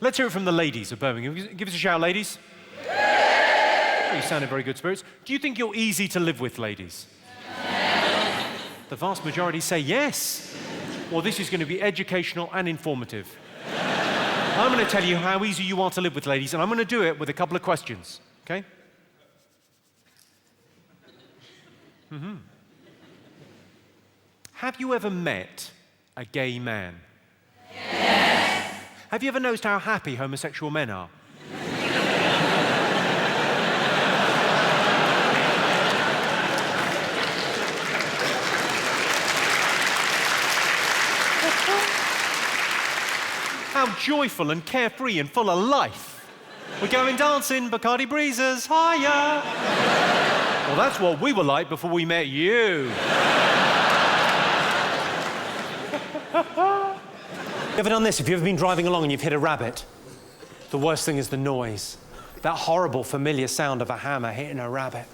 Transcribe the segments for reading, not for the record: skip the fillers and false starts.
Let's hear it from the ladies of Birmingham. Give us a shout, ladies. Oh, you sound in very good spirits. Do you think you're easy to live with, ladies? The vast majority say yes. Well, this is going to be educational and informative. I'm going to tell you how easy you are to live with, ladies, and I'm going to do it with a couple of questions, okay? Have you ever met a gay man? Yes. Have you ever noticed how happy homosexual men are? How joyful and carefree and full of life. We're going dancing, Bacardi breezes, hiya! Well, that's what we were like before we met you. You ever done this? Have you ever been driving along and you've hit a rabbit? The worst thing is the noise. That horrible, familiar sound of a hammer hitting a rabbit.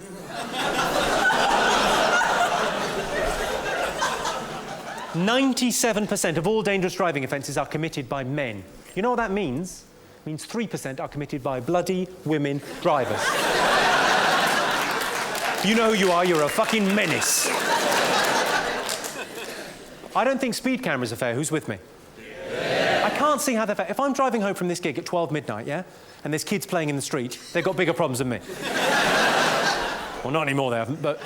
97% of all dangerous driving offences are committed by men. You know what that means? It means 3% are committed by bloody women drivers. You know who you are, you're a fucking menace. I don't think speed cameras are fair. Who's with me? I can't see how they're fair. If I'm driving home from this gig at 12 midnight, yeah, and there's kids playing in the street, they've got bigger problems than me. Well, not anymore, they haven't, but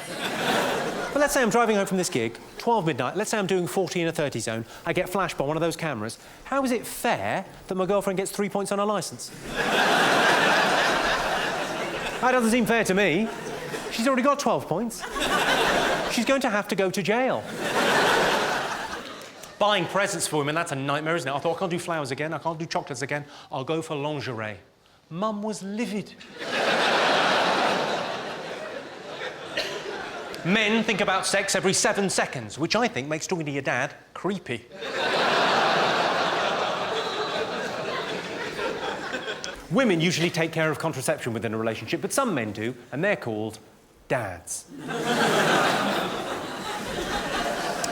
let's say I'm driving home from this gig, 12 midnight, let's say I'm doing 40 in a 30 zone, I get flashed by one of those cameras. How is it fair that my girlfriend gets 3 points on her licence? That doesn't seem fair to me. She's already got 12 points. She's going to have to go to jail. Buying presents for women, that's a nightmare, isn't it? I thought, I can't do flowers again, I can't do chocolates again, I'll go for lingerie. Mum was livid. Men think about sex every 7 seconds, which I think makes talking to your dad creepy. Women usually take care of contraception within a relationship, but some men do, and they're called dads.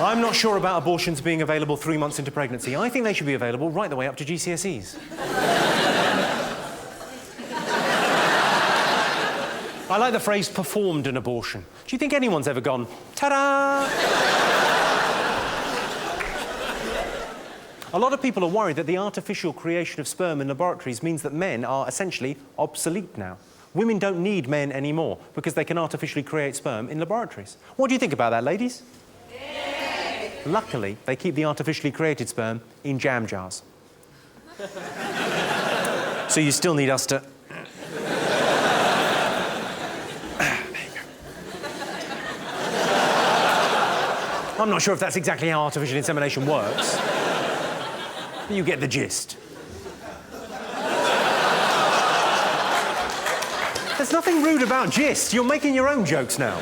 I'm not sure about abortions being available 3 months into pregnancy. I think they should be available right the way up to GCSEs. I like the phrase performed an abortion. Do you think anyone's ever gone, ta-da? A lot of people are worried that the artificial creation of sperm in laboratories means that men are essentially obsolete now. Women don't need men anymore because they can artificially create sperm in laboratories. What do you think about that, ladies? Yay. Luckily, they keep the artificially created sperm in jam jars. So you still need us to... I'm not sure if that's exactly how artificial insemination works. But you get the gist. There's nothing rude about gist. You're making your own jokes now.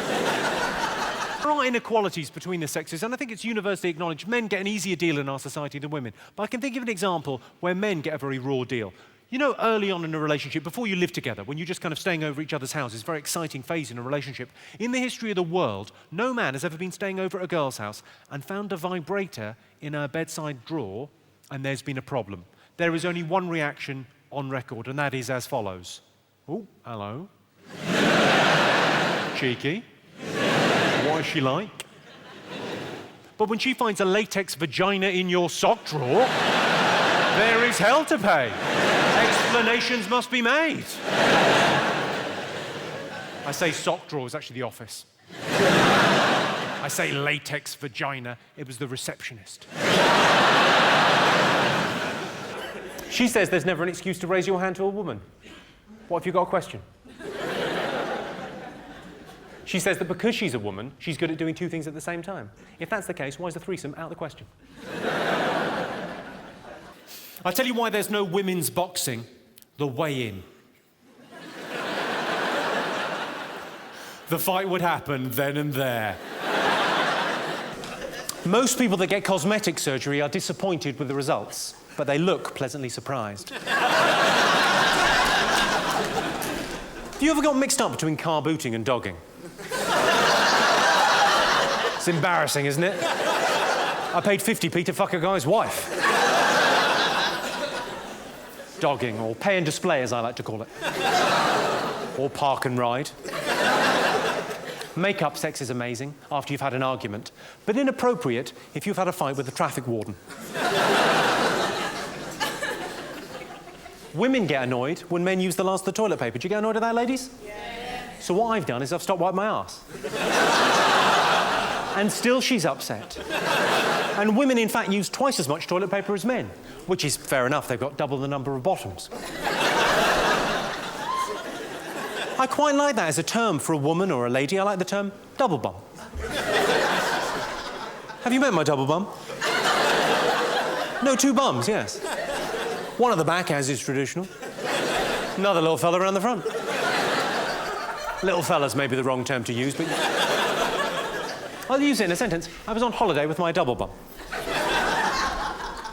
There are inequalities between the sexes, and I think it's universally acknowledged men get an easier deal in our society than women. But I can think of an example where men get a very raw deal. You know, early on in a relationship, before you live together, when you're just kind of staying over each other's houses, very exciting phase in a relationship. In the history of the world, no man has ever been staying over at a girl's house and found a vibrator in her bedside drawer, and there's been a problem. There is only one reaction on record, and that is as follows. Oh, hello. Cheeky. What is she like? But when she finds a latex vagina in your sock drawer, there is hell to pay. Explanations must be made. I say sock drawer, it's actually the office. I say latex vagina, it was the receptionist. She says there's never an excuse to raise your hand to a woman. What if you've got a question? She says that because she's a woman, she's good at doing two things at the same time. If that's the case, why is the threesome out of the question? I'll tell you why there's no women's boxing. The weigh-in. The fight would happen then and there. Most people that get cosmetic surgery are disappointed with the results, but they look pleasantly surprised. Have you ever got mixed up between car booting and dogging? It's embarrassing, isn't it? I paid 50p to fuck a guy's wife. Dogging, or pay and display, as I like to call it. Or park and ride. Make-up sex is amazing after you've had an argument, but inappropriate if you've had a fight with the traffic warden. Women get annoyed when men use the last of the toilet paper. Do you get annoyed at that, ladies? Yeah. So what I've done is I've stopped wiping my arse. And still she's upset. And women, in fact, use twice as much toilet paper as men, which is fair enough. They've got double the number of bottoms. I quite like that as a term for a woman or a lady. I like the term double bum. Have you met my double bum? No, 2 bums, yes. One at the back, as is traditional. Another little fella around the front. Little fella's maybe the wrong term to use, but I'll use it in a sentence. I was on holiday with my double bum.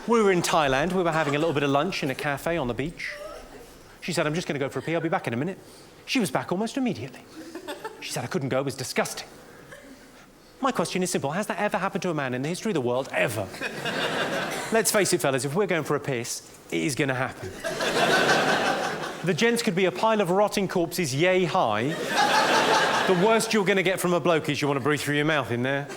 We were in Thailand. We were having a little bit of lunch in a cafe on the beach. She said, I'm just going to go for a pee. I'll be back in a minute. She was back almost immediately. She said I couldn't go. It was disgusting. My question is simple. Has that ever happened to a man in the history of the world? Ever? Let's face it, fellas. If we're going for a piss, it is going to happen. The gents could be a pile of rotting corpses yay high. The worst you're going to get from a bloke is you want to breathe through your mouth in there.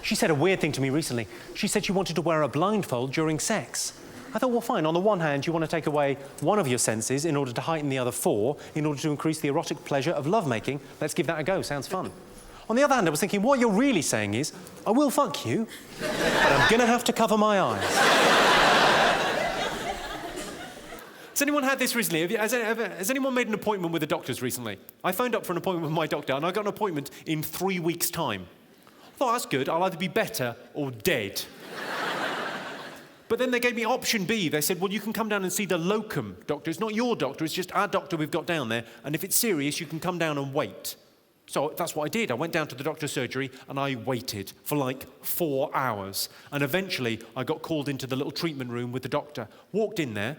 She said a weird thing to me recently. She said she wanted to wear a blindfold during sex. I thought, well, fine. On the one hand, you want to take away one of your senses in order to heighten the other 4, in order to increase the erotic pleasure of lovemaking. Let's give that a go. Sounds fun. On the other hand, I was thinking, what you're really saying is, I will fuck you, but I'm going to have to cover my eyes. Has anyone had this recently? Has anyone made an appointment with the doctors recently? I phoned up for an appointment with my doctor, and I got an appointment in 3 weeks' time. I thought, that's good. I'll either be better or dead. But then they gave me option B. They said, well, you can come down and see the locum doctor. It's not your doctor, it's just our doctor we've got down there. And if it's serious, you can come down and wait. So that's what I did. I went down to the doctor's surgery and I waited for like 4 hours. And eventually I got called into the little treatment room with the doctor. Walked in there,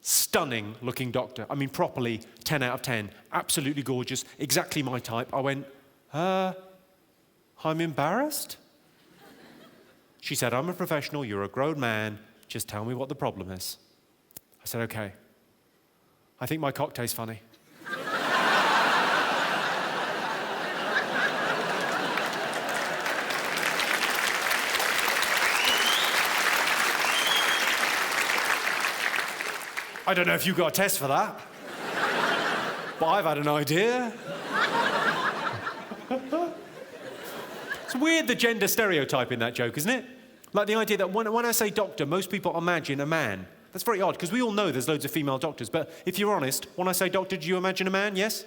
stunning looking doctor. I mean, properly 10 out of 10. Absolutely gorgeous, exactly my type. I went, I'm embarrassed. She said, I'm a professional, you're a grown man, just tell me what the problem is. I said, okay. I think my cock tastes funny. I don't know if you got a test for that, but I've had an idea. It's weird, the gender stereotype in that joke, isn't it? Like the idea that when I say doctor, most people imagine a man. That's very odd, because we all know there's loads of female doctors, but if you're honest, when I say doctor, do you imagine a man? Yes?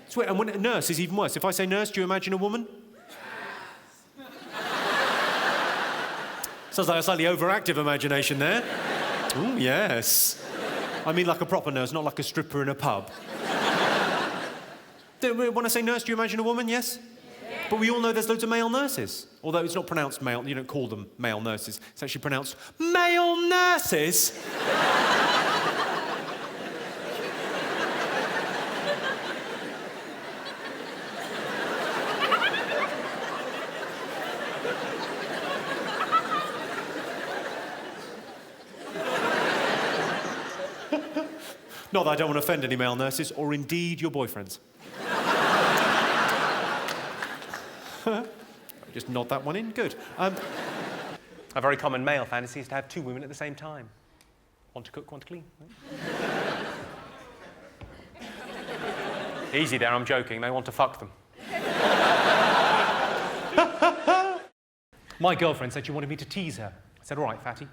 It's weird. And when nurse is even worse. If I say nurse, do you imagine a woman? Sounds like a slightly overactive imagination there. Ooh, yes. I mean like a proper nurse, not like a stripper in a pub. When I say nurse, do you imagine a woman? Yes? But we all know there's loads of male nurses. Although it's not pronounced male, you don't call them male nurses. It's actually pronounced male nurses. Not that I don't want to offend any male nurses, or indeed your boyfriends. Just nod that one in. Good. A very common male fantasy is to have 2 women at the same time. One to cook, one to clean. Easy there, I'm joking. They want to fuck them. My girlfriend said she wanted me to tease her. I said, all right, fatty.